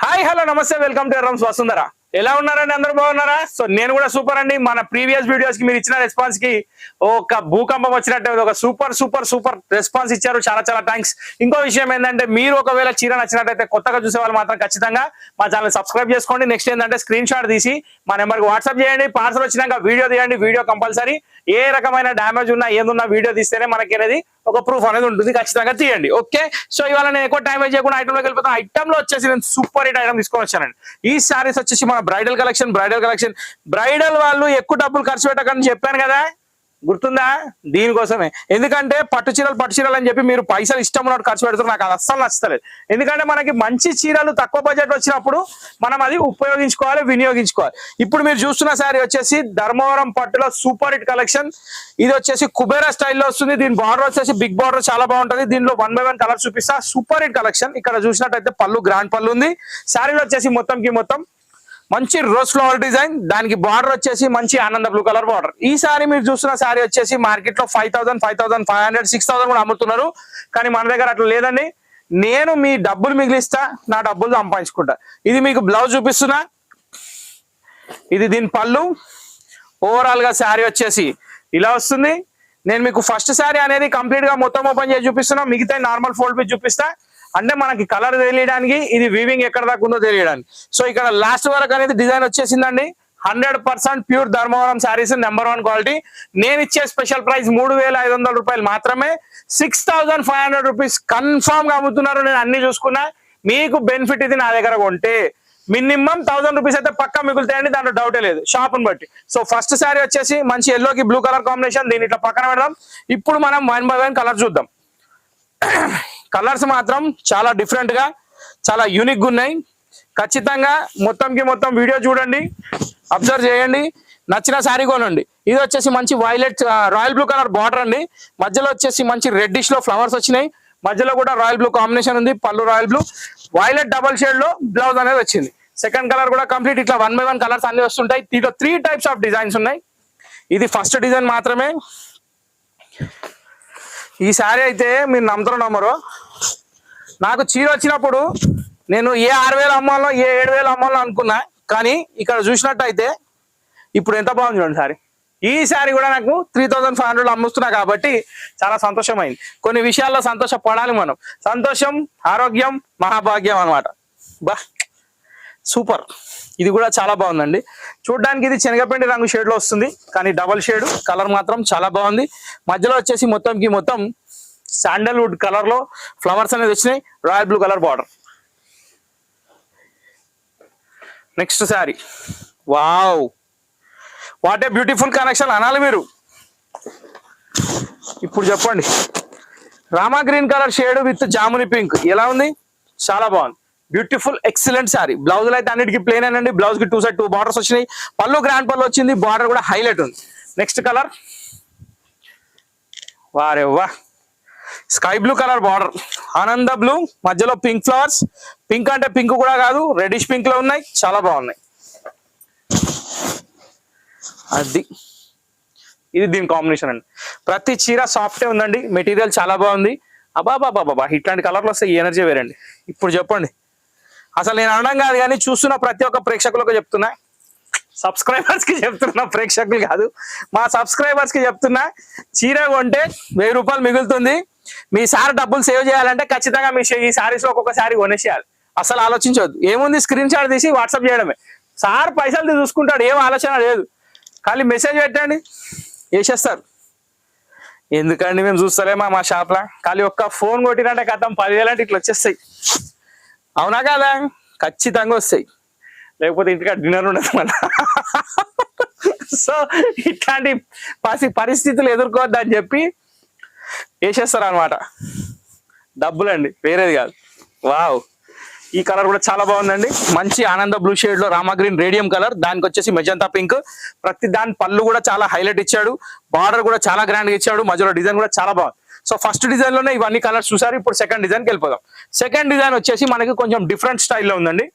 Hi hello నమస్తే welcome to రమ్స్ Vasundhara. ఎలా ఉన్నారండి? అందరూ బాగున్నారా? సో నేను కూడా సూపర్ అండి. మన ప్రీవియస్ వీడియోస్ కి మీరు ఇచ్చిన రెస్పాన్స్ కి ఒక భూకంపం వచ్చినట్టు ఒక సూపర్ సూపర్ సూపర్ రెస్పాన్స్ ఇచ్చారు. చాలా చాలా థ్యాంక్స్. ఇంకో విషయం ఏంటంటే మీరు ఒకవేళ చీర నచ్చినట్టయితే కొత్తగా చూసే వాళ్ళు మాత్రం ఖచ్చితంగా మా ఛానల్ సబ్స్క్రైబ్ చేసుకోండి. నెక్స్ట్ ఏంటంటే స్క్రీన్ షాట్ తీసి మా నెంబర్కి వాట్సాప్ చేయండి. పార్సల్ వచ్చినాక వీడియో తీయండి. వీడియో కంపల్సరీ ఏ రకమైన డ్యామేజ్ ఉన్నా ఏదున్నా వీడియో తీస్తేనే మనకి అనేది ఒక ప్రూఫ్ అనేది ఉంటుంది. ఖచ్చితంగా తీయండి. ఓకే, సో ఇవాళ నేను ఎక్కువ టైం వేస్ట్ చేయకుండా ఐటమ్ లోకి వెళ్ళిపోతాను. ఐటమ్ లో వచ్చేసి నేను సూపర్ హిట్ ఐటమ్ తీసుకొని వచ్చానండి. ఈ సారీస్ వచ్చేసి మన బ్రైడల్ కలెక్షన్. బ్రైడల్ వాళ్ళు ఎక్కువ డబ్బులు ఖర్చు పెట్టకని చెప్పాను కదా, గుర్తుందా? దీనికోసమే. ఎందుకంటే పట్టు చీరలు అని చెప్పి మీరు పైసలు ఇష్టం ఉన్నట్టు ఖర్చు పెడతారు. నాకు అది అస్సలు నచ్చలేదు. ఎందుకంటే మనకి మంచి చీరలు తక్కువ బడ్జెట్ వచ్చినప్పుడు మనం అది ఉపయోగించుకోవాలి, వినియోగించుకోవాలి. ఇప్పుడు మీరు చూస్తున్న శారీ వచ్చేసి ధర్మవరం పట్టులో సూపర్ హిట్ కలెక్షన్. ఇది వచ్చేసి కుబేరా స్టైల్లో వస్తుంది. దీని బార్డర్ వచ్చేసి బిగ్ బార్డర్, చాలా బాగుంటుంది. దీనిలో 1 by 1 కలర్ చూపిస్తా. Super hit collection. ఇక్కడ చూసినట్టయితే పళ్ళు గ్రాండ్ పళ్ళు ఉంది. శారీలో వచ్చేసి మొత్తం మంచి రోజ్ ఫ్లవర్ డిజైన్, దానికి బార్డర్ వచ్చేసి మంచి ఆనంద బ్లూ కలర్ బార్డర్. ఈ సారీ మీరు చూస్తున్న సారీ వచ్చేసి మార్కెట్ లో 5,000, 5,500, 6,000 కూడా అమ్ముతున్నారు. కానీ మన దగ్గర అట్లా లేదండి. నేను మీ డబ్బులు మిగిలిస్తా, నా డబ్బులు సంపాదించుకుంటా. ఇది మీకు బ్లౌజ్ చూపిస్తున్నా. ఇది దీని పళ్ళు. ఓవరాల్ గా శారీ వచ్చేసి ఇలా వస్తుంది. నేను మీకు ఫస్ట్ శారీ అనేది కంప్లీట్ గా మొత్తం ఓపెన్ చేసి చూపిస్తున్నా. మిగతా నార్మల్ ఫోల్డ్ పీస్ చూపిస్తా. అంటే మనకి కలర్ తెలియడానికి, ఇది వీవింగ్ ఎక్కడ దాకా ఉందో తెలియడానికి. సో ఇక్కడ లాస్ట్ వరకు అనేది డిజైన్ వచ్చేసిందండి. 100% pure Dharmavaram saris, number 1 quality. నేను ఇచ్చే స్పెషల్ ప్రైస్ 3,500 రూపాయలు మాత్రమే. 6,500 రూపీస్ కన్ఫామ్ గా అమ్ముతున్నారు. నేను అన్ని చూసుకున్నా. మీకు బెనిఫిట్ ఇది. నా దగ్గర కొంటే మినిమం 1,000 రూపీస్ అయితే పక్కా మిగులుతాయండి, దాంట్లో డౌటే లేదు, షాప్ని బట్టి. సో ఫస్ట్ శారీ వచ్చేసి మంచి ఎల్లోకి బ్లూ కలర్ కాంబినేషన్. దీన్ని ఇట్లా పక్కన పెడదాం. ఇప్పుడు మనం 1 by 1 కలర్ చూద్దాం. కలర్స్ మాత్రం చాలా డిఫరెంట్ గా, చాలా యూనిక్ గా ఉన్నాయి. ఖచ్చితంగా మొత్తం వీడియో చూడండి, అబ్జర్వ్ చేయండి, నచ్చిన శారీ కొనండి. ఇది వచ్చేసి మంచి violet royal blue colour border అండి. మధ్యలో వచ్చేసి మంచి రెడ్డిష్ లో ఫ్లవర్స్ వచ్చినాయి. మధ్యలో కూడా రాయల్ బ్లూ కాంబినేషన్ ఉంది. పళ్ళు royal blue, violet double shade లో బ్లౌజ్ అనేది వచ్చింది. సెకండ్ కలర్ కూడా కంప్లీట్ ఇట్లా 1 by 1 కలర్స్ అన్ని వస్తుంటాయి. దీంట్లో 3 types ఆఫ్ డిజైన్స్ ఉన్నాయి. ఇది ఫస్ట్ డిజైన్ మాత్రమే. ఈ శారీ అయితే మీరు నమ్మరో, నాకు చీర వచ్చినప్పుడు నేను ఏ 6,000 అమ్మాలో ఏ 7,000 అమ్మాలో అనుకున్నా. కానీ ఇక్కడ చూసినట్టయితే ఇప్పుడు ఎంత బాగుంది చూడండి శారీ. ఈ శారీ కూడా నాకు 3,500 అమ్ముస్తున్నా కాబట్టి చాలా సంతోషమైంది. కొన్ని విషయాల్లో సంతోషపడాలి మనం. సంతోషం, ఆరోగ్యం, మహాభాగ్యం అనమాట. బా సూపర్. ఇది కూడా చాలా బాగుందండి. చూడడానికి ఇది శనగపిండి రంగు షేడ్ లో వస్తుంది, కానీ డబల్ షేడ్ కలర్ మాత్రం చాలా బాగుంది. మధ్యలో వచ్చేసి మొత్తం శాండల్వుడ్ కలర్ లో ఫ్లవర్స్ అనేది వచ్చినాయి. Royal blue colour border. Next sari. Wow, what a beautiful connection అనాలి మీరు. ఇప్పుడు చెప్పండి. Rama green colour shade with జాముని పింక్ ఎలా ఉంది? చాలా బాగుంది. Beautiful excellent sari. బ్లౌజులు అయితే అన్నిటికీ ప్లేన్ అండి. బ్లౌజ్ కి 2 side 2 బార్డర్స్ వచ్చినాయి. పళ్ళు గ్రాండ్ పళ్ళు వచ్చింది. బార్డర్ కూడా హైలైట్ ఉంది. Next colour. వారే వా, స్కై బ్లూ కలర్ బార్డర్, ఆనంద బ్లూ, మధ్యలో పింక్ ఫ్లవర్స్. పింక్ అంటే పింక్ కూడా కాదు, రెడిష్ పింక్ లో ఉన్నాయి. చాలా బాగున్నాయి. అది ఇది దీని కాంబినేషన్ అండి. ప్రతి చీర సాఫ్టే ఉందండి. మెటీరియల్ చాలా బాగుంది. అబాబాబాబా, ఇట్లాంటి కలర్లు వస్తే ఈ ఎనర్జీ వేరండి. ఇప్పుడు చెప్పండి. అసలు నేను అనడం కాదు, కానీ చూస్తున్న ప్రతి ఒక్క ప్రేక్షకులకు చెప్తున్నా, సబ్స్క్రైబర్స్ కి చెప్తున్నా, ప్రేక్షకులు కాదు, మా సబ్స్క్రైబర్స్ కి చెప్తున్నా. చీర కొంటే 1,000 రూపాయలు మిగులుతుంది. మీ సార్ డబ్బులు సేవ్ చేయాలంటే ఖచ్చితంగా మీ ఈ శారీస్ లో ఒక్కొక్క శారీ కొనేసేయాలి. అసలు ఆలోచించవద్దు. ఏముంది, స్క్రీన్ షాట్ తీసి వాట్సాప్ చేయడమే. సార్ పైసలు చూసుకుంటాడు, ఏం ఆలోచన లేదు. ఖాళీ మెసేజ్ పెట్టండి, వేసేస్తారు. ఎందుకండి మేము చూస్తలేమా మా షాప్ లా? ఖాళీ ఒక్క ఫోన్ కొట్టినంటే కథం 10,000 అంటే ఇట్లా వచ్చేస్తాయి. అవునా కదా? ఖచ్చితంగా వస్తాయి. లేకపోతే ఇంటికా డిన్నర్ ఉండదు మళ్ళీ. సో ఇట్లాంటి పరిస్థితులు ఎదుర్కోవద్దని చెప్పి వేసేస్తారు అనమాట. డబ్బులండి, వేరేది కాదు. వావ్, ఈ కలర్ కూడా చాలా బాగుందండి. మంచి ఆనంద బ్లూ షేడ్ లో రామా గ్రీన్ రేడియం కలర్, దానికి వచ్చేసి మెజంతా పింక్. ప్రతి దాని పళ్ళు కూడా చాలా హైలైట్ ఇచ్చాడు. బార్డర్ కూడా చాలా గ్రాండ్ గా ఇచ్చాడు. మధ్యలో డిజైన్ కూడా చాలా బాగుంది. సో ఫస్ట్ డిజైన్ లోనే ఇవన్నీ కలర్స్ చూసారు. ఇప్పుడు సెకండ్ డిజైన్కి వెళ్ళిపోదాం. సెకండ్ డిజైన్ వచ్చేసి మనకి కొంచెం డిఫరెంట్ స్టైల్లో ఉందండి.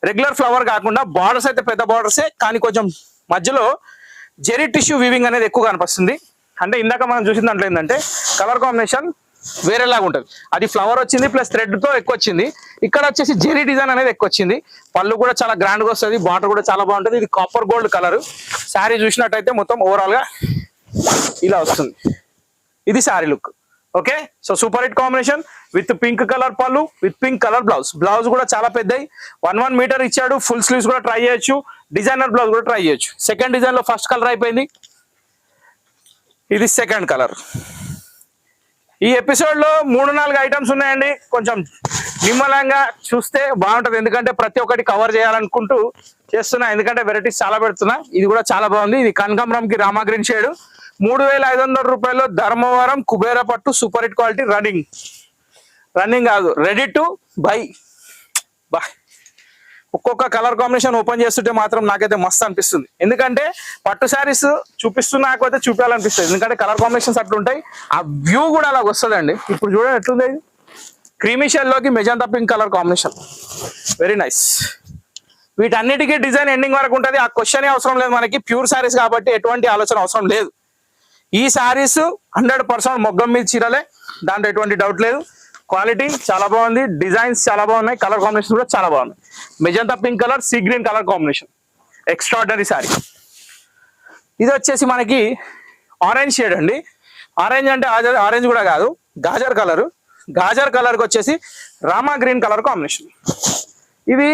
రెగ్యులర్ ఫ్లవర్ కాకుండా బార్డర్స్ అయితే పెద్ద బార్డర్సే, కానీ కొంచెం మధ్యలో జెరీ టిష్యూ వీవింగ్ అనేది ఎక్కువ కనిపిస్తుంది. అంటే ఇందాక మనం చూసిన దాంట్లో ఏంటంటే కలర్ కాంబినేషన్ వేరేలాగా ఉంటుంది. అది ఫ్లవర్ వచ్చింది ప్లస్ థ్రెడ్ తో ఎక్కువ వచ్చింది. ఇక్కడ వచ్చేసి జెరీ డిజైన్ అనేది ఎక్కువ వచ్చింది. పళ్ళు కూడా చాలా గ్రాండ్ గా వస్తుంది, బార్డర్ కూడా చాలా బాగుంటుంది. ఇది కాపర్ గోల్డ్ కలర్. శారీ చూసినట్టయితే మొత్తం ఓవరాల్ గా ఇలా వస్తుంది. ఇది sari look. Okay, so super hit combination with pink colour పళ్ళు with pink colour blouse. Blouse కూడా చాలా పెద్దది, 1 మీటర్ ఇచ్చాడు. ఫుల్ స్లీవ్స్ కూడా ట్రై చేయొచ్చు, డిజైనర్ బ్లౌజ్ కూడా ట్రై చేయొచ్చు. సెకండ్ డిజైన్ లో ఫస్ట్ కలర్ అయిపోయింది, ఇది సెకండ్ కలర్. ఈ ఎపిసోడ్ లో 3-4 ఐటమ్స్ ఉన్నాయండి. కొంచెం నిమ్మలంగా చూస్తే బాగుంటది, ఎందుకంటే ప్రతి ఒక్కటి కవర్ చేయాలనుకుంటూ చేస్తున్నా, ఎందుకంటే వెరైటీస్ చాలా పెడుతున్నా. ఇది కూడా చాలా బాగుంది. ఇది కనకాంబరం కి రామా గ్రీన్ షేడ్, 3500 రూపాయలు. ధర్మవరం కుబేర పట్టు సూపర్ హిట్ క్వాలిటీ. రన్నింగ్ కాదు, రెడీ టు బై. బా, ఒక్కొక్క కలర్ కాంబినేషన్ ఓపెన్ చేస్తుంటే మాత్రం నాకైతే మస్తు అనిపిస్తుంది, ఎందుకంటే పట్టు శారీస్ చూపిస్తున్నాకపోతే చూపించాలనిపిస్తుంది, ఎందుకంటే కలర్ కాంబినేషన్స్ అట్లుంటాయి. ఆ వ్యూ కూడా అలాగ వస్తుందండి. ఇప్పుడు చూడండి ఎట్లుంది, క్రీమీ షెల్ లోకి magenta pink colour combination, very nice. వీటన్నిటికీ డిజైన్ ఎండింగ్ వరకు ఉంటుంది. ఆ క్వశ్చన్ అవసరం లేదు మనకి, ప్యూర్ శారీస్ కాబట్టి ఎటువంటి ఆలోచన అవసరం లేదు. ఈ శారీస్ 100% మొగ్గం మీద చీరలే, దాంట్లో ఎటువంటి డౌట్ లేదు. క్వాలిటీ చాలా బాగుంది, డిజైన్స్ చాలా బాగున్నాయి, కలర్ కాంబినేషన్ కూడా చాలా బాగుంది. Magenta pink colour, sea green colour combination, extraordinary sari. ఇది వచ్చేసి మనకి ఆరెంజ్ షేడ్ అండి. ఆరెంజ్ అంటే ఆరెంజ్ కూడా కాదు, గాజర్ కలర్. గాజర్ కలర్ కి వచ్చేసి రామా గ్రీన్ కలర్ కాంబినేషన్. ఇవి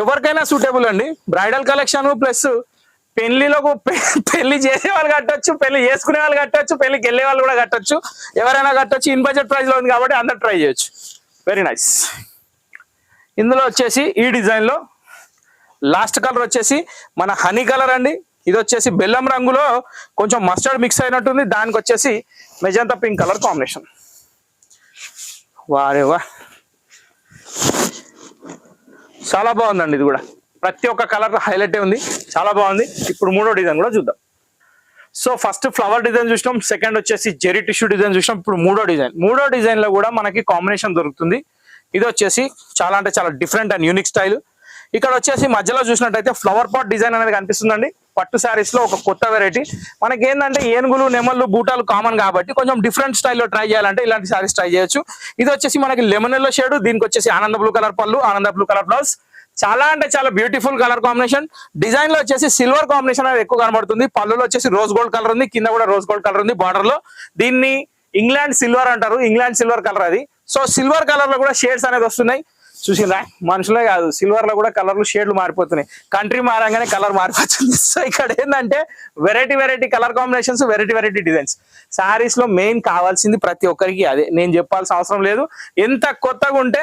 ఎవరికైనా సూటబుల్ అండి, బ్రైడల్ కలెక్షన్ ప్లస్ పెళ్లి చేసే వాళ్ళు కట్టొచ్చు, పెళ్లి చేసుకునే వాళ్ళు కట్టొచ్చు, పెళ్లికి వెళ్ళే వాళ్ళు కూడా కట్టొచ్చు, ఎవరైనా కట్టొచ్చు. ఇన్ బడ్జెట్ ప్రైస్ లో ఉంది కాబట్టి అందరు ట్రై చేయొచ్చు. Very nice. ఇందులో వచ్చేసి ఈ డిజైన్ లో లాస్ట్ కలర్ వచ్చేసి మన హనీ కలర్ అండి. ఇది వచ్చేసి బెల్లం రంగులో కొంచెం మస్టర్డ్ మిక్స్ అయినట్టుంది, దానికి వచ్చేసి మెజంతా పింక్ కలర్ కాంబినేషన్. వారే వా, చాలా బాగుందండి. ఇది కూడా ప్రతి ఒక్క కలర్ హైలైట్ ఉంది, చాలా బాగుంది. ఇప్పుడు మూడో డిజైన్ కూడా చూద్దాం. సో ఫస్ట్ ఫ్లవర్ డిజైన్ చూసినాం, సెకండ్ వచ్చేసి జెరీ టిష్యూ డిజైన్ చూసినాం. ఇప్పుడు మూడో డిజైన్ లో కూడా మనకి కాంబినేషన్ దొరుకుతుంది. ఇది వచ్చేసి చాలా అంటే చాలా డిఫరెంట్ అండ్ యూనిక్ స్టైల్. ఇక్కడ వచ్చేసి మధ్యలో చూసినట్టయితే ఫ్లవర్ పాట్ డిజైన్ అనేది కనిపిస్తుందండి. పట్టు శారీస్ లో ఒక కొత్త వెరైటీ. మనకి ఏంటంటే ఏనుగులు, నెమళ్ళు, బూటాలు కామన్ కాబట్టి కొంచెం డిఫరెంట్ స్టైల్లో ట్రై చేయాలంటే ఇలాంటి శారీస్ ట్రై చేయొచ్చు. ఇది వచ్చేసి మనకి లెమన్ ఎల్లో షేడ్, దీనికి వచ్చేసి ఆనంద బ్లూ కలర్ పళ్ళు, ఆనంద బ్లూ కలర్ బ్లౌజ్. చాలా అంటే చాలా బ్యూటిఫుల్ కలర్ కాంబినేషన్. డిజైన్ లో వచ్చేసి సిల్వర్ కాంబినేషన్ అనేది ఎక్కువ కనబడుతుంది. పళ్ళులో వచ్చేసి రోజ్ గోల్డ్ కలర్ ఉంది, కింద కూడా రోజ్ గోల్డ్ కలర్ ఉంది బార్డర్ లో. దీన్ని ఇంగ్లాండ్ సిల్వర్ అంటారు, ఇంగ్లాండ్ సిల్వర్ కలర్ అది. సో సిల్వర్ కలర్ లో కూడా షేడ్స్ అనేది వస్తున్నాయి, చూసిందా? మనుషులే కాదు, సిల్వర్ లో కూడా కలర్లు షేడ్లు మారిపోతున్నాయి. కంట్రీ మారంగానే కలర్ మారిపోతుంది. సో ఇక్కడ ఏంటంటే variety colour combinations, variety designs. Saris లో మెయిన్ కావాల్సింది ప్రతి ఒక్కరికి అదే, నేను చెప్పాల్సిన అవసరం లేదు. ఎంత కొత్తగా ఉంటే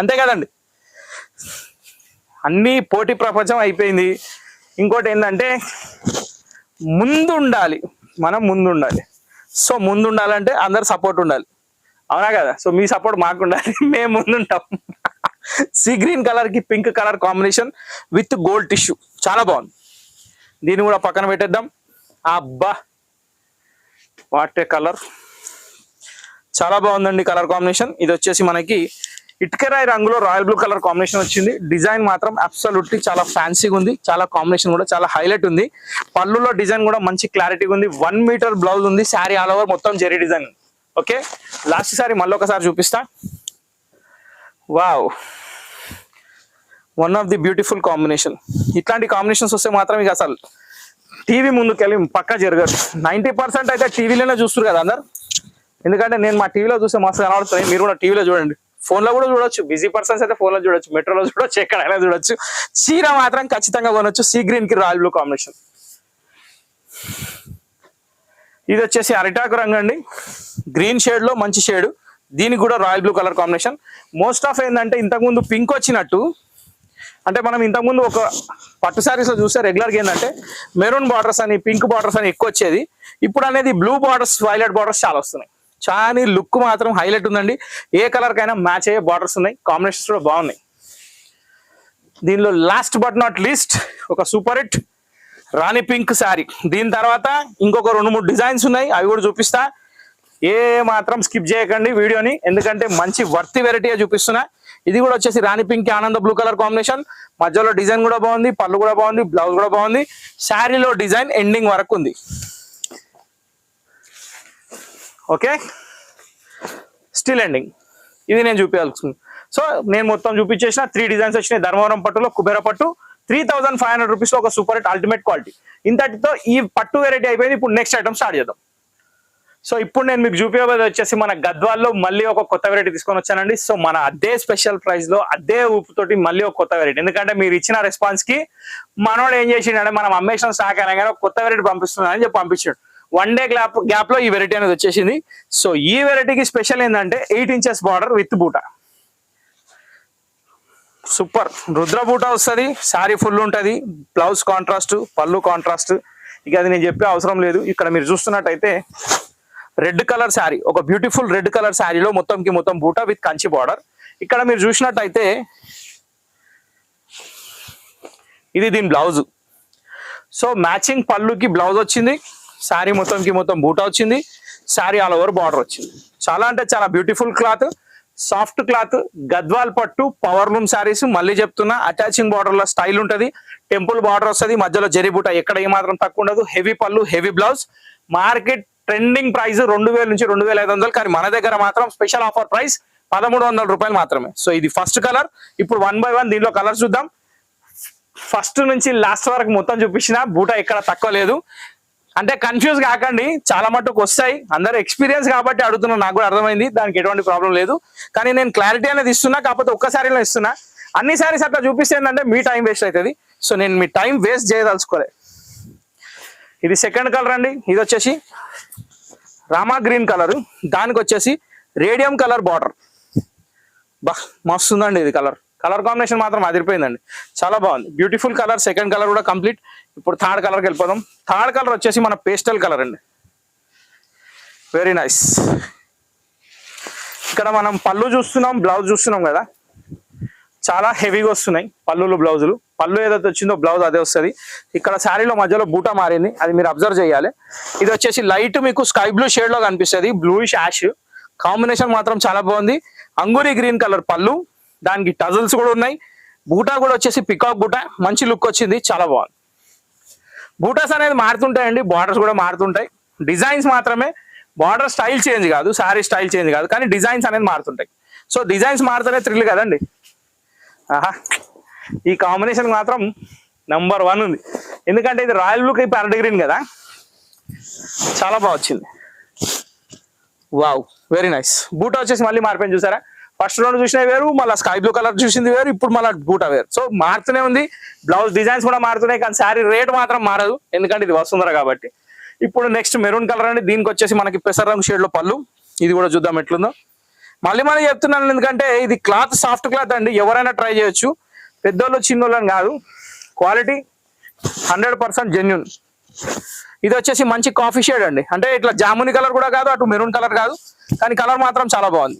అంతే కదండి. అన్ని పోటీ ప్రపంచం అయిపోయింది. ఇంకోటి ఏంటంటే మనం ముందు ఉండాలి. సో ముందు ఉండాలంటే అందరు సపోర్ట్ ఉండాలి, అవునా కదా? సో మీ సపోర్ట్ మాకు ఉండాలి, మేము ముందుంటాం. సీ గ్రీన్ కలర్ కి pink colour combination with gold tissue, చాలా బాగుంది. దీన్ని కూడా పక్కన పెట్టేద్దాం. అబ్బా వాట్ ఏ కలర్, చాలా బాగుందండి కలర్ కాంబినేషన్. ఇది వచ్చేసి మనకి ఇటుకరాయి రంగులో రాయల్ బ్లూ కలర్ కాంబినేషన్ వచ్చింది. డిజైన్ మాత్రం అబ్సల్యూట్లీ చాలా ఫ్యాన్సీగా ఉంది, చాలా కాంబినేషన్ కూడా చాలా హైలైట్ ఉంది. పళ్ళులో డిజైన్ కూడా మంచి క్లారిటీగా ఉంది. 1 మీటర్ బ్లౌజ్ ఉంది. శారీ ఆల్ ఓవర్ మొత్తం zari design. Okay, last sari మళ్ళీ ఒకసారి చూపిస్తా. Wow, one of the beautiful combination. ఇట్లాంటి కాంబినేషన్స్ వస్తే మాత్రం ఇక అసలు టీవీ ముందుకు వెళ్ళి పక్కా జరగదు. 90% అయితే టీవీలోనే చూస్తారు కదా అందరు, ఎందుకంటే నేను మా టీవీలో చూస్తే మస్తు కనబడుతుంది. మీరు కూడా టీవీలో చూడండి, ఫోన్ లో కూడా చూడొచ్చు. బిజీ పర్సన్స్ అయితే ఫోన్ లో చూడొచ్చు, మెట్రోలో చూడొచ్చు, ఎక్కడైనా చూడొచ్చు. చీర మాత్రం ఖచ్చితంగా కొనొచ్చు. సీ గ్రీన్ కి రాయల్ బ్లూ కాంబినేషన్. ఇది వచ్చేసి అరిటాకు రంగు అండి, గ్రీన్ షేడ్ లో మంచి షేడ్. దీనికి కూడా royal blue colour combination. Most of ఏంటంటే ఇంతకుముందు పింక్ వచ్చినట్టు, అంటే మనం ఇంతకుముందు ఒక పట్టు శారీస్ లో చూస్తే రెగ్యులర్ గా ఏంటంటే మెరూన్ బార్డర్స్ అని, పింక్ బార్డర్స్ అని ఎక్కువ వచ్చేది. ఇప్పుడు అనేది బ్లూ బార్డర్స్, వైలెట్ బార్డర్స్ చాలా వస్తున్నాయి. చాలా లుక్ మాత్రం హైలైట్ ఉందండి. ఏ కలర్ కైనా మ్యాచ్ అయ్యే బార్డర్స్ ఉన్నాయి, కాంబినేషన్స్ కూడా బాగున్నాయి. దీనిలో లాస్ట్ బట్ నాట్ లీస్ట్ ఒక సూపర్ హిట్ రాణి పింక్ శారీ. దీని తర్వాత ఇంకొక 2-3 డిజైన్స్ ఉన్నాయి, అవి కూడా చూపిస్తా. ఏ మాత్రం స్కిప్ చేయకండి వీడియోని, ఎందుకంటే మంచి వర్తి వెరైటీగా చూపిస్తున్నా. ఇది కూడా వచ్చేసి రాణి పింక్ ఆనంద బ్లూ కలర్ కాంబినేషన్. మధ్యలో డిజైన్ కూడా బాగుంది, పళ్ళు కూడా బాగుంది, బ్లౌజ్ కూడా బాగుంది. శారీలో డిజైన్ ఎండింగ్ వరకు ఉంది. Okay, still ending. ఇది నేను చూపించాల్సింది. సో నేను మొత్తం చూపించేసిన 3 డిజైన్స్ వచ్చినాయి. ధర్మవరం పట్టులో కుబేర పట్టు 3500 రూపీస్ లో ఒక సూపర్ హిట్ అల్టిమేట్ క్వాలిటీ. ఇంతటితో ఈ పట్టు వెరైటీ అయిపోయింది. ఇప్పుడు నెక్స్ట్ ఐటమ్ స్టార్ట్ చేద్దాం. సో ఇప్పుడు నేను మీకు చూపించబోయేది వచ్చేసి మన గద్వాల్లో మళ్ళీ ఒక కొత్త వెరైటీ తీసుకొని వచ్చానండి. సో మన అదే స్పెషల్ ప్రైస్ లో అదే ఊపుతోటి మళ్ళీ ఒక కొత్త వెరైటీ. ఎందుకంటే మీరు ఇచ్చిన రెస్పాన్స్ కి మనోడు ఏం చేసిండే, మనం అమ్మేషన్ స్టాక్ అయినా కానీ ఒక కొత్త వెరైటీ పంపిస్తున్నానని చెప్పి పంపించాడు. 1 డే గ్యాప్ లో ఈ వెరైటీ అనేది వచ్చేసింది. సో ఈ వెరైటీకి స్పెషల్ ఏంటంటే 8 ఇంచెస్ బార్డర్ విత్ బూటా. సూపర్ రుద్ర బూటా వస్తుంది. శారీ ఫుల్ ఉంటుంది. బ్లౌజ్ కాంట్రాస్ట్, పళ్ళు కాంట్రాస్ట్. ఇక అది నేను చెప్పే అవసరం లేదు. ఇక్కడ మీరు చూస్తున్నట్టయితే రెడ్ కలర్ శారీ, ఒక బ్యూటిఫుల్ రెడ్ కలర్ శారీలో మొత్తం బూటా విత్ కంచి బార్డర్. ఇక్కడ మీరు చూసినట్టయితే ఇది దీని బ్లౌజ్. సో మ్యాచింగ్ పళ్ళుకి బ్లౌజ్ వచ్చింది. శారీ మొత్తం బూటా వచ్చింది. శారీ ఆల్ ఓవర్ బార్డర్ వచ్చింది. చాలా అంటే చాలా beautiful cloth, soft cloth, Gadwal పట్టు పవర్ లూమ్ శారీస్. మళ్ళీ చెప్తున్నా, అటాచింగ్ బార్డర్ లో స్టైల్ ఉంటది. టెంపుల్ బార్డర్ వస్తుంది. మధ్యలో జరీ బూటా ఎక్కడ ఏమాత్రం తక్కువ ఉండదు. హెవీ పళ్ళు, heavy blouse. Market trending price 2000 నుంచి 2500, కానీ మన దగ్గర మాత్రం స్పెషల్ ఆఫర్ ప్రైస్ 1300 రూపాయలు మాత్రమే. సో ఇది ఫస్ట్ కలర్. ఇప్పుడు 1 by 1 దీనిలో కలర్ చూద్దాం. ఫస్ట్ నుంచి లాస్ట్ వరకు మొత్తం చూపించిన బూటా ఎక్కడ తక్కువ లేదు. అంటే కన్ఫ్యూజ్ కాకండి, చాలా మట్టుకు వస్తాయి. అందరూ ఎక్స్పీరియన్స్ కాబట్టి అడుగుతున్నా, నాకు కూడా అర్థమైంది. దానికి ఎటువంటి ప్రాబ్లం లేదు. కానీ నేను క్లారిటీ అనేది ఇస్తున్నా, కాకపోతే ఒక్కసారిలో ఇస్తున్నా. అన్ని సారీస్ అట్లా చూపిస్తే ఏంటంటే మీ టైం వేస్ట్ అవుతుంది. సో నేను మీ టైం వేస్ట్ చేయదలుచుకోలే. ఇది సెకండ్ కలర్ అండి. ఇది వచ్చేసి రామా గ్రీన్ కలర్, దానికి వచ్చేసి రేడియం కలర్ బార్డర్. బా మస్తుందండి ఇది. కలర్ కాంబినేషన్ మాత్రం అదిరిపోయిందండి. చాలా బాగుంది, బ్యూటిఫుల్ కలర్. సెకండ్ కలర్ కూడా కంప్లీట్. ఇప్పుడు థర్డ్ కలర్కి వెళ్ళిపోదాం. థర్డ్ కలర్ వచ్చేసి మన పేస్టల్ కలర్ అండి. Very nice. ఇక్కడ మనం పళ్ళు చూస్తున్నాం, బ్లౌజ్ చూస్తున్నాం కదా, చాలా హెవీగా వస్తున్నాయి పళ్ళులు బ్లౌజులు. పళ్ళు ఏదైతే వచ్చిందో బ్లౌజ్ అదే వస్తుంది. ఇక్కడ శారీలో మధ్యలో బూటా మారింది, అది మీరు అబ్జర్వ్ చేయాలి. ఇది వచ్చేసి లైట్ మీకు స్కై బ్లూ షేడ్ లో కనిపిస్తుంది. బ్లూయిష్ యాష్ కాంబినేషన్ మాత్రం చాలా బాగుంది. అంగురీ గ్రీన్ కలర్ పళ్ళు, దానికి టజల్స్ కూడా ఉన్నాయి. బూటా కూడా వచ్చేసి పికాక్ బూటా, మంచి లుక్ వచ్చింది, చాలా బాగుంది. బూటాస్ అనేది మారుతుంటాయండి, బార్డర్స్ కూడా మారుతుంటాయి. డిజైన్స్ మాత్రమే, బార్డర్ స్టైల్ చేంజ్ కాదు, శారీ స్టైల్ చేంజ్ కాదు, కానీ డిజైన్స్ అనేది మారుతుంటాయి. సో డిజైన్స్ మారుతూనే థ్రిల్ కదండి. ఆహా, ఈ కాంబినేషన్ మాత్రం నంబర్ 1 ఉంది. ఎందుకంటే ఇది రాయల్ బ్లూ కి ప్యారెట్ గ్రీన్ కదా, చాలా బాగా వచ్చింది. Wow, very nice. బూటా వచ్చేసి మళ్ళీ మారిపోయింది చూసారా. ఫస్ట్ రౌండ్ చూసినా వేరు, మళ్ళీ స్కై బ్లూ కలర్ చూసింది వేరు, ఇప్పుడు మళ్ళీ బూటా వేరు. సో మారుతూనే ఉంది. బ్లౌజ్ డిజైన్స్ కూడా మారుతున్నాయి, కానీ శారీ రేట్ మాత్రం మారదు, ఎందుకంటే ఇది వస్తుందరా కాబట్టి. ఇప్పుడు నెక్స్ట్ మెరూన్ కలర్ అండి. దీనికి వచ్చేసి మనకి పెసర రంగు షేడ్ లో పళ్ళు. ఇది కూడా చూద్దాం ఎట్లుందో. మళ్ళీ చెప్తున్నాను, ఎందుకంటే ఇది క్లాత్ సాఫ్ట్ క్లాత్ అండి, ఎవరైనా ట్రై చేయొచ్చు. పెద్దోళ్ళు చిన్నోళ్ళని కాదు, క్వాలిటీ 100% జెన్యున్. ఇది వచ్చేసి మంచి కాఫీ షేడ్ అండి, అంటే ఇట్లా జాముని కలర్ కూడా కాదు, అటు మెరూన్ కలర్ కాదు, కానీ కలర్ మాత్రం చాలా బాగుంది.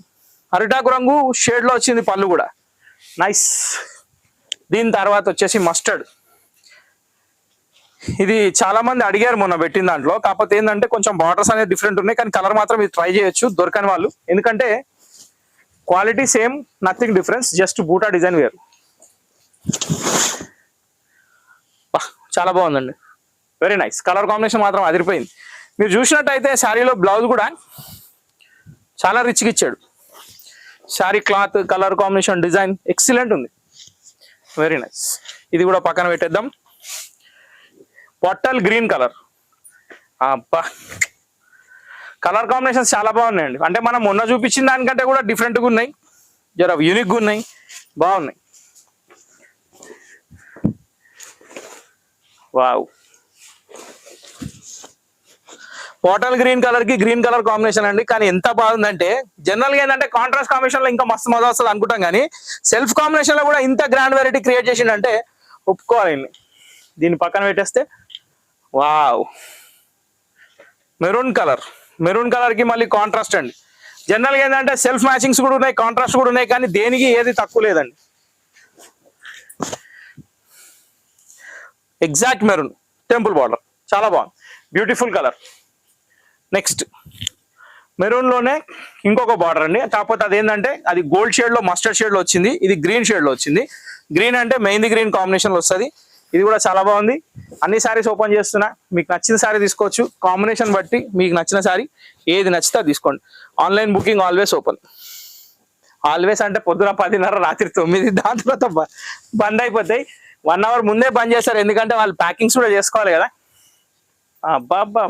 అరిటాకు రంగు షేడ్ లో వచ్చింది పళ్ళు కూడా, నైస్. దీని తర్వాత వచ్చేసి మస్టర్డ్. ఇది చాలా మంది అడిగారు మొన్న పెట్టిన దాంట్లో, కాకపోతే ఏంటంటే కొంచెం బార్డర్స్ అనేది డిఫరెంట్ ఉన్నాయి, కానీ కలర్ మాత్రం ఇది ట్రై చేయొచ్చు దొరకని వాళ్ళు. ఎందుకంటే quality same, nothing difference, just బూటా డిజైన్ వేరు. చాలా బాగుందండి, వెరీ నైస్. కలర్ కాంబినేషన్ మాత్రం అదిరిపోయింది. మీరు చూసినట్టయితే శారీలో బ్లౌజ్ కూడా చాలా రిచ్గా ఇచ్చాడు. Sari cloth, colour combination, design excellent ఉంది, వెరీ నైస్. ఇది కూడా పక్కన పెట్టేద్దాం. బాటల్ గ్రీన్ కలర్, అబ్బా కలర్ కాంబినేషన్స్ చాలా బాగున్నాయండి. అంటే మనం మొన్న చూపించిన దానికంటే కూడా డిఫరెంట్గా ఉన్నాయి, జర యూనిక్గా ఉన్నాయి, బాగున్నాయి. వావ్, బాటల్ గ్రీన్ కలర్ కి గ్రీన్ కలర్ కాంబినేషన్ అండి, కానీ ఎంత బాగుందంటే జనరల్ గా ఏంటంటే కాంట్రాస్ట్ కాంబినేషన్ లో ఇంకా మస్తు మజా వస్తుంది అనుకుంటాం, కానీ సెల్ఫ్ కాంబినేషన్ లో కూడా ఇంత గ్రాండ్ వెరైటీ క్రియేట్ చేసిండంటే ఒప్పుకోవాలి. దీన్ని పక్కన పెట్టేస్తే వావ్, మెరూన్ కలర్ కి మళ్ళీ కాంట్రాస్ట్ అండి. జనరల్ గా ఏంటంటే సెల్ఫ్ మ్యాచింగ్స్ కూడా ఉన్నాయి, కాంట్రాస్ట్ కూడా ఉన్నాయి, కానీ దేనికి ఏది తక్కువ లేదండి. ఎగ్జాక్ట్ మెరూన్, టెంపుల్ బార్డర్, చాలా బాగుంది, బ్యూటిఫుల్ కలర్. నెక్స్ట్ మెరూన్ లోనే ఇంకొక బార్డర్ అండి, కాకపోతే అదేంటంటే అది గోల్డ్ షేడ్ లో మస్టర్డ్ షేడ్ లో వచ్చింది, ఇది గ్రీన్ షేడ్ లో వచ్చింది. గ్రీన్ అంటే మెహందీ గ్రీన్ కాంబినేషన్ లో వస్తుంది. ఇది కూడా చాలా బాగుంది. అన్ని శారీస్ ఓపెన్ చేస్తున్నా, మీకు నచ్చిన శారీ తీసుకోవచ్చు. కాంబినేషన్ బట్టి మీకు నచ్చిన శారీ ఏది నచ్చితే తీసుకోండి. Online booking always open. Always అంటే పొద్దున 10:30 రాత్రి 9, దాని తర్వాత బంద్ అయిపోతాయి. 1 hour ముందే బంద్ చేస్తారు, ఎందుకంటే వాళ్ళు ప్యాకింగ్స్ కూడా చేసుకోవాలి కదా. అబ్బా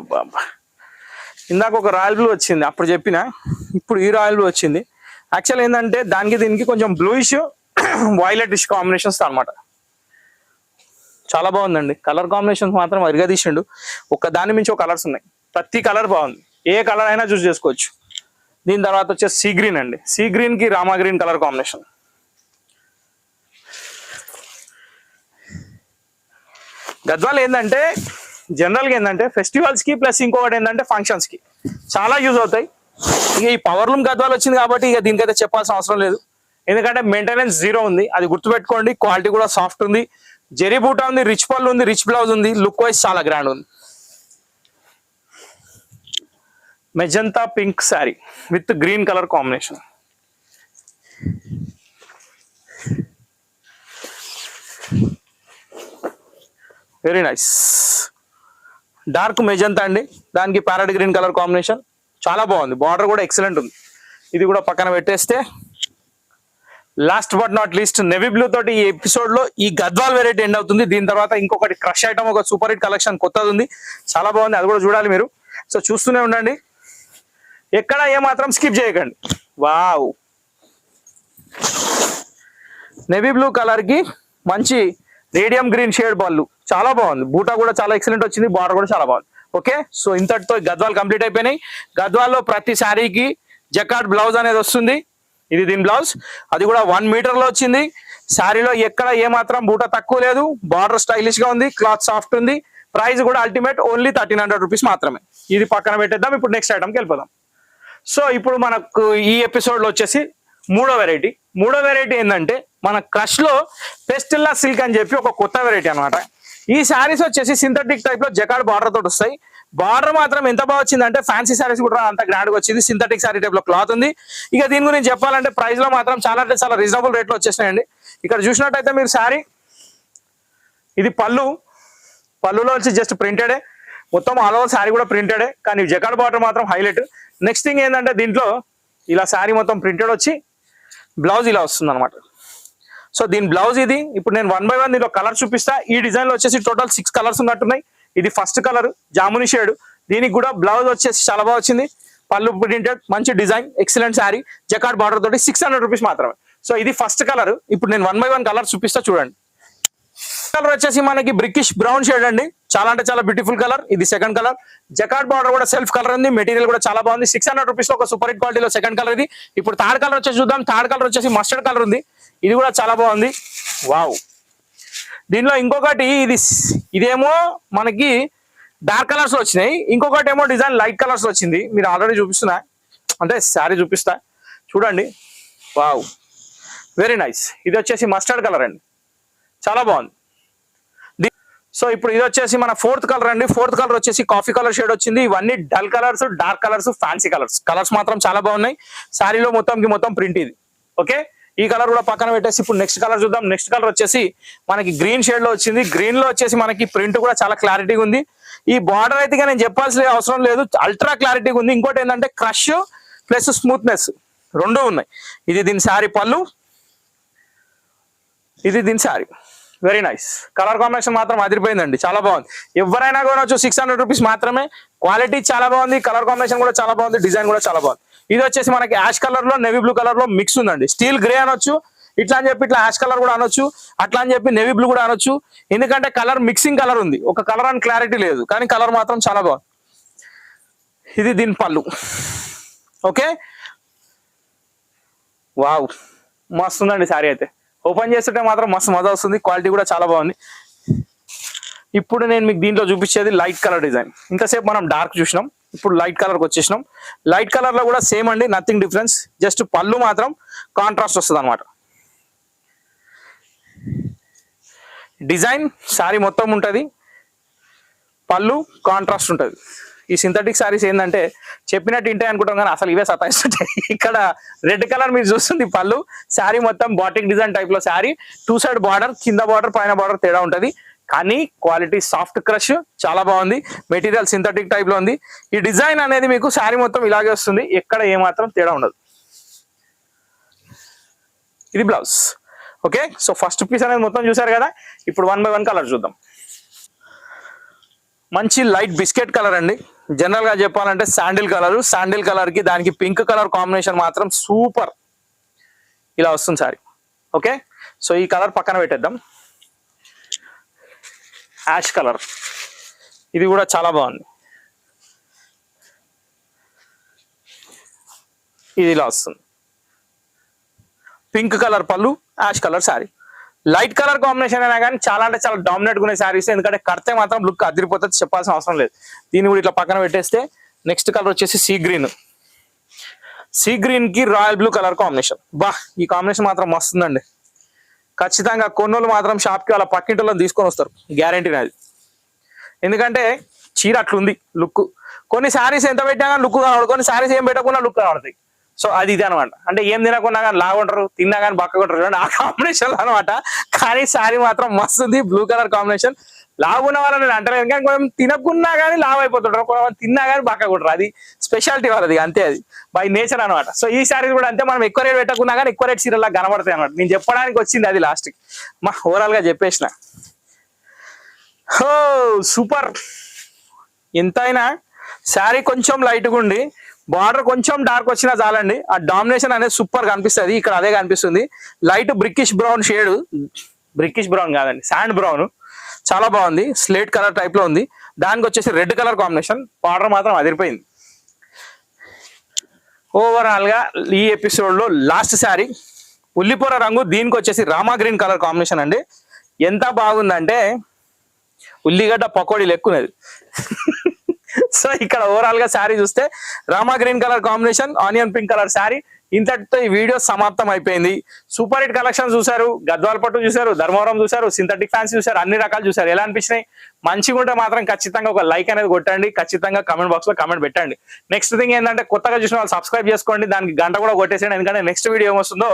ఇందాక ఒక రాయల్ బ్లూ వచ్చింది, అప్పుడు చెప్పిన, ఇప్పుడు ఈ రాయల్ బ్లూ వచ్చింది. యాక్చువల్ ఏంటంటే దానికి దీనికి కొంచెం బ్లూయిష్ వైలెటిష్ కాంబినేషన్స్ అనమాట. చాలా బాగుందండి. కలర్ కాంబినేషన్స్ మాత్రం అరిగదీసిండు. ఒక దాని మించి ఒక కలర్స్ ఉన్నాయి, ప్రతి కలర్ బాగుంది. ఏ కలర్ అయినా చూస్ చేసుకోవచ్చు. దీని తర్వాత వచ్చేసి సీ గ్రీన్ అండి. సీ గ్రీన్ కి Rama green colour combination. Gadwal ఏంటంటే జనరల్గా ఏంటంటే ఫెస్టివల్స్ కి ప్లస్ ఇంకొకటి ఏంటంటే ఫంక్షన్స్ కి చాలా యూజ్ అవుతాయి. ఇక ఈ పవర్ లూమ్ గద్వాల్ వచ్చింది కాబట్టి ఇక దీనికైతే చెప్పాల్సిన అవసరం లేదు, ఎందుకంటే మెయింటెనెన్స్ 0 ఉంది. అది గుర్తుపెట్టుకోండి. క్వాలిటీ కూడా సాఫ్ట్ ఉంది, జెరీ బూటా ఉంది, రిచ్ పళ్ళు ఉంది, రిచ్ బ్లౌజ్ ఉంది. లుక్ వైజ్ చాలా గ్రాండ్ ఉంది. Magenta pink sari with green colour combination. Very nice. Dark magenta అండి, దానికి ప్యారెట్ గ్రీన్ కలర్ కాంబినేషన్. చాలా బాగుంది. బార్డర్ కూడా ఎక్సలెంట్ ఉంది. ఇది కూడా పక్కన పెట్టేస్తే last but not least navy blue తోటి ఈ ఎపిసోడ్ లో ఈ గద్వాల్ వెరైటీ ఎండ్ అవుతుంది. దీని తర్వాత ఇంకొకటి క్రష్ ఐటమ్, ఒక సూపర్ హిట్ కలెక్షన్ కొత్తది ఉంది, చాలా బాగుంది. అది కూడా చూడాలి మీరు. సో చూస్తూనే ఉండండి, ఎక్కడ ఏమాత్రం స్కిప్ చేయకండి. వావ్, నెవీ బ్లూ కలర్ కి మంచి రేడియం గ్రీన్ షేడ్ పళ్ళు, చాలా బాగుంది. బూటా కూడా చాలా ఎక్సలెంట్ వచ్చింది, బార్డర్ కూడా చాలా బాగుంది. ఓకే, సో ఇంతటితో గద్వాల్ కంప్లీట్ అయిపోయినాయి. గద్వాల్లో ప్రతి శారీకి జకార్డ్ బ్లౌజ్ అనేది వస్తుంది. ఇది దీని బ్లౌజ్, అది కూడా 1 మీటర్ లో వచ్చింది. శారీలో ఎక్కడ ఏమాత్రం బూటా తక్కువ లేదు, బార్డర్ స్టైలిష్ గా ఉంది, క్లాత్ సాఫ్ట్ ఉంది. ప్రైస్ కూడా అల్టిమేట్ ఓన్లీ 1300 రూపీస్ మాత్రమే. ఇది పక్కన పెట్టేద్దాం. ఇప్పుడు నెక్స్ట్ ఐటమ్కి వెళ్ళిపోదాం. సో ఇప్పుడు మనకు ఈ ఎపిసోడ్ లో వచ్చేసి మూడో వెరైటీ ఏంటంటే మన క్రష్ లో పెస్టిల్లా సిల్క్ అని చెప్పి ఒక కొత్త వెరైటీ అనమాట. ఈ శారీస్ వచ్చేసి సింథటిక్ టైప్ లో జకార్డ్ బార్డర్ తోటి వస్తాయి. బార్డర్ మాత్రం ఎంత బాగా వచ్చిందంటే ఫ్యాన్సీ శారీస్ కూడా అంత గ్రాండ్ గా వచ్చింది. సింథటిక్ శారీ టైప్ లో క్లాత్ ఉంది. ఇక దీని గురించి చెప్పాలంటే ప్రైస్ లో మాత్రం చాలా అంటే చాలా రీజనబుల్ రేట్ లో వచ్చేసినాయండి. ఇక్కడ చూసినట్టయితే మీరు శారీ, ఇది పళ్ళులో వచ్చి జస్ట్ ప్రింటెడే, మొత్తం ఆల్ ఓవర్ శారీ కూడా ప్రింటెడే, కానీ జకార్డ్ బార్డర్ మాత్రం హైలైట్. నెక్స్ట్ థింగ్ ఏంటంటే దీంట్లో ఇలా శారీ మొత్తం ప్రింటెడ్ వచ్చి బ్లౌజ్ ఇలా వస్తుంది అనమాట. సో దీని బ్లౌజ్ ఇది. ఇప్పుడు నేను 1 by 1 దీంట్లో కలర్ చూపిస్తా. ఈ డిజైన్ లో వచ్చేసి టోటల్ 6 కలర్స్ ఉన్నట్టున్నాయి. ఇది ఫస్ట్ కలర్ జాముని షేడ్. దీనికి కూడా బ్లౌజ్ వచ్చేసి చాలా బాగా వచ్చింది, పళ్ళు ప్రింటెడ్, మంచి design, excellent sari, jacquard border తోటి 600 రూపీస్ మాత్రమే. సో ఇది ఫస్ట్ కలర్. ఇప్పుడు నేను 1 by 1 కలర్ చూపిస్తా చూడండి. కలర్ వచ్చేసి మనకి బ్రికిష్ బ్రౌన్ షేడ్ అండి, చాలా అంటే చాలా బ్యూటిఫుల్ కలర్. ఇది సెకండ్ కలర్. జకార్డ్ బార్డర్ కూడా సెల్ఫ్ కలర్ ఉంది, మెటీరియల్ కూడా చాలా బాగుంది. 600 రూపీస్ లో ఒక సూపర్ హిట్ క్వాలిటీలో సెకండ్ కలర్ ఇది. ఇప్పుడు థర్డ్ కలర్ వచ్చేసి చూద్దాం. థర్డ్ కలర్ వచ్చేసి మస్టర్డ్ కలర్ ఉంది, ఇది కూడా చాలా బాగుంది. వావ్, దీనిలో ఇంకొకటి ఇదేమో మనకి డార్క్ కలర్స్ వచ్చినాయి, ఇంకొకటి ఏమో డిజైన్ లైట్ కలర్స్ వచ్చింది. మీరు ఆల్రెడీ చూపిస్తున్నా, అంటే శారీ చూపిస్తా చూడండి. Wow, very nice. ఇది వచ్చేసి మస్టర్డ్ కలర్ అండి, చాలా బాగుంది. సో ఇప్పుడు ఇది వచ్చేసి మన ఫోర్త్ కలర్ అండి. ఫోర్త్ కలర్ వచ్చేసి కాఫీ కలర్ షేడ్ వచ్చింది. ఇవన్నీ dull colours, dark colours, fancy colours మాత్రం చాలా బాగున్నాయి. శారీలో మొత్తం ప్రింట్ ఇది. ఓకే, ఈ కలర్ కూడా పక్కన పెట్టేసి ఇప్పుడు నెక్స్ట్ కలర్ చూద్దాం. నెక్స్ట్ కలర్ వచ్చేసి మనకి గ్రీన్ షేడ్ లో వచ్చింది. గ్రీన్ లో వచ్చేసి మనకి ప్రింట్ కూడా చాలా క్లారిటీగా ఉంది. ఈ బార్డర్ అయితే నేను చెప్పాల్సిన అవసరం లేదు, అల్ట్రా క్లారిటీగా ఉంది. ఇంకోటి ఏంటంటే క్రష్ ప్లస్ స్మూత్నెస్ రెండు ఉన్నాయి. ఇది దీని శారీ పళ్ళు, ఇది దీని sari. Very nice. Colour combination మాత్రం అదిరిపోయిందండి, చాలా బాగుంది. ఎవరైనా కొనవచ్చు, 600 రూపీస్ మాత్రమే. క్వాలిటీ చాలా బాగుంది, కలర్ కాంబినేషన్ కూడా చాలా బాగుంది, డిజైన్ కూడా చాలా బాగుంది. ఇది వచ్చేసి మనకి యాష్ కలర్ లో నేవీ బ్లూ కలర్ లో మిక్స్ ఉందండి. స్టీల్ గ్రే అనొచ్చు, ఇట్లా అని చెప్పి ఇట్లా యాష్ కలర్ కూడా అనొచ్చు, అట్లా అని చెప్పి నేవీ బ్లూ కూడా అనొచ్చు. ఎందుకంటే కలర్ మిక్సింగ్ కలర్ ఉంది, ఒక కలర్ అని క్లారిటీ లేదు, కానీ కలర్ మాత్రం చాలా బాగుంది. ఇది దీని పళ్ళు. ఓకే, వావ్, మస్తు ఉందండి శారీ అయితే. ఓపెన్ చేస్తుంటే మాత్రం మస్తు మజా వస్తుంది, క్వాలిటీ కూడా చాలా బాగుంది. ఇప్పుడు నేను మీకు దీంట్లో చూపించేది లైట్ కలర్ డిజైన్. ఇంతసేపు మనం డార్క్ చూసినాం, ఇప్పుడు లైట్ కలర్కి వచ్చేసినాం. లైట్ కలర్ లో కూడా సేమ్ అండి, నథింగ్ డిఫరెన్స్, జస్ట్ పళ్ళు మాత్రం కాంట్రాస్ట్ వస్తుంది అనమాట. డిజైన్ శారీ మొత్తం ఉంటుంది, పళ్ళు కాంట్రాస్ట్ ఉంటుంది. ఈ సింథటిక్ శారీస్ ఏంటంటే చెప్పినట్టు ఇంటే అనుకుంటాం కానీ అసలు ఇవే సతాయిస్తుంటాయి. ఇక్కడ రెడ్ కలర్ మీరు చూస్తుంది పళ్ళు, శారీ మొత్తం బాటిక్ డిజైన్ టైప్ లో శారీ, 2 సైడ్ బార్డర్, కింద బార్డర్ పైన బార్డర్ తేడా ఉంటుంది. కానీ క్వాలిటీ సాఫ్ట్ క్రష్ చాలా బాగుంది. మెటీరియల్ సింథటిక్ టైప్ లో ఉంది. ఈ డిజైన్ అనేది మీకు శారీ మొత్తం ఇలాగే వస్తుంది, ఎక్కడ ఏమాత్రం తేడా ఉండదు. ఇది blouse. Okay, so first piece అనేది మొత్తం చూసారు కదా. ఇప్పుడు 1 by 1 కలర్ చూద్దాం. మంచి లైట్ బిస్కెట్ కలర్ అండి. జనరల్ గా చెప్పాలంటే శాండిల్ కలర్, శాండిల్ కలర్ కి దానికి పింక్ కలర్ కాంబినేషన్ మాత్రం సూపర్. ఇలా వస్తుంది సారీ. ఓకే, సో ఈ కలర్ పక్కన పెట్టేద్దాం. యాష్ కలర్, ఇది కూడా చాలా బాగుంది. ఇది ఇలా వస్తుంది. పింక్ కలర్ పళ్ళు, ash colour sari. Light colour combination అయినా కానీ చాలా అంటే చాలా డామినేట్ గా శారీస్, ఎందుకంటే కడితే మాత్రం లుక్ అదిరిపోతుంది, చెప్పాల్సిన అవసరం లేదు. దీన్ని కూడా ఇట్లా పక్కన పెట్టేస్తే నెక్స్ట్ కలర్ వచ్చేసి సీ గ్రీన్. సీ గ్రీన్ కి రాయల్ బ్లూ కలర్ కాంబినేషన్. బా, ఈ కాంబినేషన్ మాత్రం మస్తుందండి. ఖచ్చితంగా కొన్నోళ్ళు మాత్రం షాప్ కి వాళ్ళ పక్కింటిలో తీసుకొని వస్తారు, గ్యారంటీ నాది. ఎందుకంటే చీర అట్లుంది లుక్. కొన్ని శారీస్ ఎంత పెట్టినా కానీ లుక్ కనబడదు, కొన్ని శారీస్ ఏం పెట్టకుండా లుక్ కనబడతాయి. సో అది ఇది అనమాట. అంటే ఏం తినకున్నా కానీ లాగుంటారు, తిన్నా కానీ బక్క కొట్టరు, ఆ కాంబినేషన్ అనమాట. కానీ శారీ మాత్రం మస్తు ఉంది, బ్లూ కలర్ కాంబినేషన్. లాగున్న వాళ్ళని నేను అంటలేదు, కానీ కొంచెం తినకున్నా కానీ లావు అయిపోతుంటారు, కొంచెం తిన్నా కానీ బక్క కొట్టరు. అది స్పెషాలిటీ వాళ్ళది, అంతే, అది బై నేచర్ అనమాట. సో ఈ శారీస్ కూడా అంతే, మనం ఎక్కువ రేట్ పెట్టకున్నా కానీ ఎక్కువ రేట్ చీరలా కనబడతాయి అనమాట. నేను చెప్పడానికి వచ్చింది అది లాస్ట్కి, మా ఓవరాల్ గా చెప్పేసిన. హో సూపర్. ఎంతైనా శారీ కొంచెం లైట్గా ఉండి బార్డర్ కొంచెం డార్క్ వచ్చినా చాలండి, ఆ డామినేషన్ అనేది సూపర్ కనిపిస్తుంది. ఇక్కడ అదే కనిపిస్తుంది. లైట్ బ్రికిష్ బ్రౌన్ షేడ్, బ్రికిష్ బ్రౌన్ కాదండి, శాండ్ బ్రౌన్, చాలా బాగుంది. స్లేట్ కలర్ టైప్ లో ఉంది. దానికి వచ్చేసి రెడ్ కలర్ కాంబినేషన్. బార్డర్ మాత్రం అదిరిపోయింది. ఓవరాల్ గా ఈ ఎపిసోడ్ లో లాస్ట్ శారీ ఉల్లిపొర రంగు, దీనికి వచ్చేసి రామా గ్రీన్ కలర్ కాంబినేషన్ అండి. ఎంత బాగుందంటే ఉల్లిగడ్డ పకోడీ లెక్కున్నది. సో ఇక్కడ ఓవరాల్ గా శారీ చూస్తే Rama green colour combination, onion pink colour sari. ఇంతటితో ఈ వీడియో సమాప్తం అయిపోయింది. సూపర్ హిట్ కలెక్షన్ చూసారు, గద్వాల పట్టు చూసారు, ధర్మవరం చూసారు, సింథటిక్ ఫ్యాన్స్ చూసారు, అన్ని రకాలు చూసారు. ఎలా అనిపించినాయి? మంచిగా ఉంటే మాత్రం ఖచ్చితంగా ఒక లైక్ అనేది కొట్టండి, ఖచ్చితంగా కమెంట్ బాక్స్ లో కమెంట్ పెట్టండి. నెక్స్ట్ థింగ్ ఏంటంటే కొత్తగా చూసిన వాళ్ళు సబ్స్క్రైబ్ చేసుకోండి, దానికి గంట కూడా కొట్టేసేయండి. ఎందుకంటే నెక్స్ట్ వీడియో ఏమొస్తుందో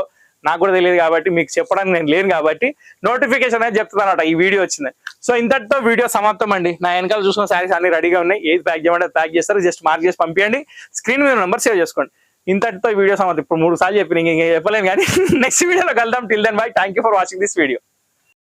నాకు కూడా తెలియదు కాబట్టి, మీకు చెప్పడానికి నేను లేను కాబట్టి నోటిఫికేషన్ అనేది చెప్తానమాట ఈ వీడియో వచ్చింది. సో ఇంతటితో వీడియో సమాప్తం అండి. నా వెనకాల చూసిన శారీస్ అన్ని రెడీగా ఉన్నాయి, ఏది ప్యాక్ చేయమంటే ప్యాక్ చేస్తారు, జస్ట్ మార్క్ చేసి పంపించండి, స్క్రీన్ మీద నెంబర్ సేవ్ చేసుకోండి. ఇంతటితో వీడియో సమాప్తం. ఇప్పుడు 3 సార్లు చెప్పి ఇంకా చెప్పలేను కానీ నెక్స్ట్ వీడియోలో కలుద్దాం. Till then bye, thank you for watching this video.